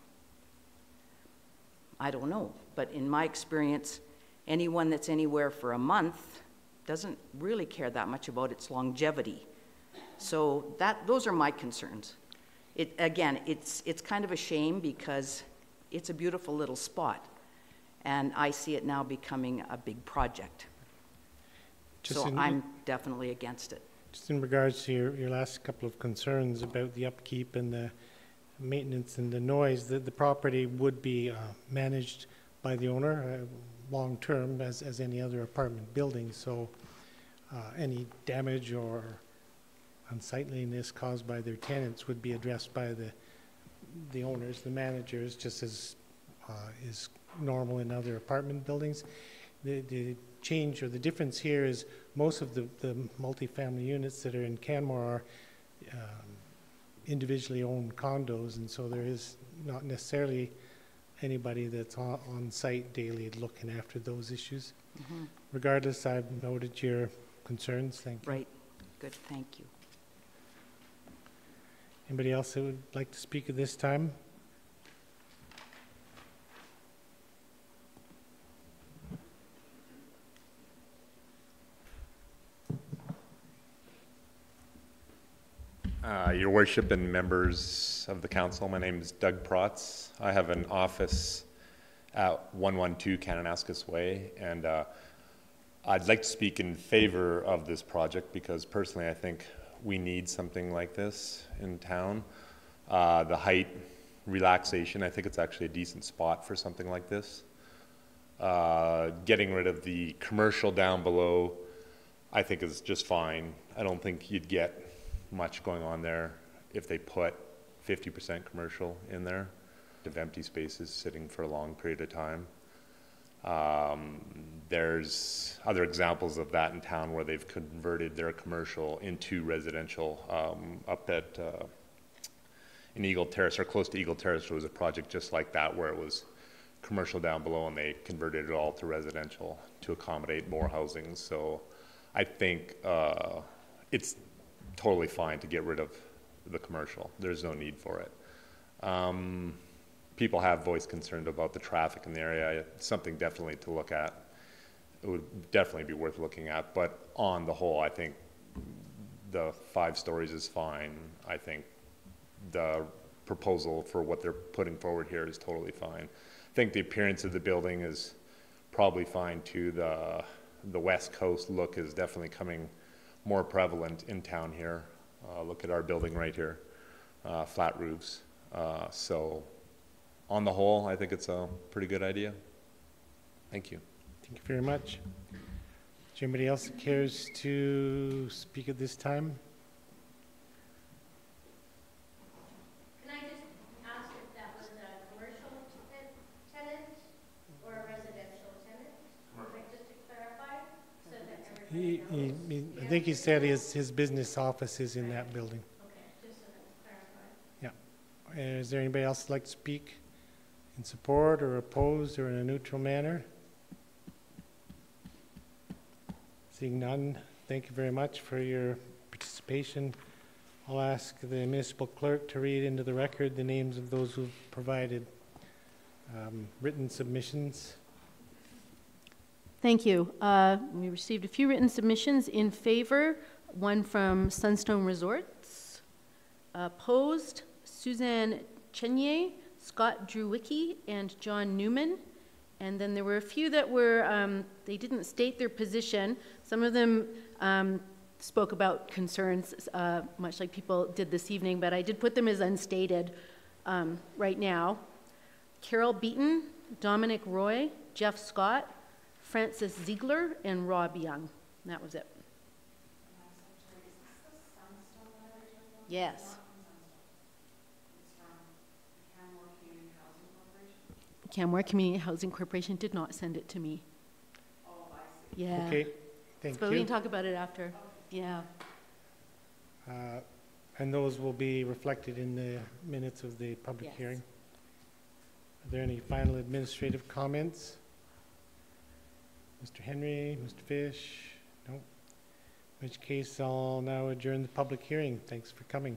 I don't know, but in my experience, anyone that's anywhere for a month doesn't really care that much about its longevity. So those are my concerns. Again, it's kind of a shame because it's a beautiful little spot, and I see it now becoming a big project. I'm definitely against it. Just in regards to your last couple of concerns about the upkeep and the maintenance and the noise, the property would be managed by the owner long-term as any other apartment building. So any damage or unsightliness caused by their tenants would be addressed by the owners, the managers, just as is normal in other apartment buildings. The change or the difference here is most of the multifamily units that are in Canmore are individually owned condos, and so there is not necessarily anybody that's on site daily looking after those issues. Mm-hmm. Regardless, I've noted your concerns. Thank you. Right. Good. Thank you. Anybody else that would like to speak at this time? Your Worship and members of the council, my name is Doug Protz. I have an office at 112 Kananaskis Way, and I'd like to speak in favor of this project because personally I think we need something like this in town. The height relaxation, I think it's actually a decent spot for something like this. Getting rid of the commercial down below, I think is just fine. I don't think you'd get much going on there if they put 50% commercial in there, of empty spaces sitting for a long period of time. There's other examples of that in town where they've converted their commercial into residential. Up at in Eagle Terrace, or close to Eagle Terrace, there was a project just like that where it was commercial down below and they converted it all to residential to accommodate more housing. So I think it's totally fine to get rid of the commercial. There's no need for it. People have voiced concern about the traffic in the area. It's something definitely to look at. It would definitely be worth looking at, but on the whole, I think the 5 stories is fine. I think the proposal for what they're putting forward here is totally fine. I think the appearance of the building is probably fine too. The West Coast look is definitely coming more prevalent in town here. Look at our building right here, flat roofs. So on the whole, I think it's a pretty good idea. Thank you. Thank you very much. Is there anybody else that cares to speak at this time? Can I just ask if that was a commercial tenant or a residential tenant? Like, just to clarify, so that everybody knows. I think he said his business office is in that building. Okay, just so that's clarified. Yeah. Is there anybody else that'd like to speak in support or opposed or in a neutral manner? Seeing none, thank you very much for your participation. I'll ask the municipal clerk to read into the record the names of those who've provided written submissions. Thank you. We received a few written submissions in favor, one from Sunstone Resorts. Opposed, Suzanne Chenier, Scott Drewicki, and John Newman. And then there were a few that were, they didn't state their position. Some of them spoke about concerns, much like people did this evening, but I did put them as unstated right now. Carol Beaton, Dominic Roy, Jeff Scott, Francis Ziegler, and Rob Young. And that was it. Yes. Canmore Community Housing Corporation did not send it to me. Oh, I see. Yeah. Okay, thank you. But we can talk about it after. Yeah. And those will be reflected in the minutes of the public hearing. Are there any final administrative comments? Mr. Henry, Mr. Fish? No. In which case, I'll now adjourn the public hearing. Thanks for coming.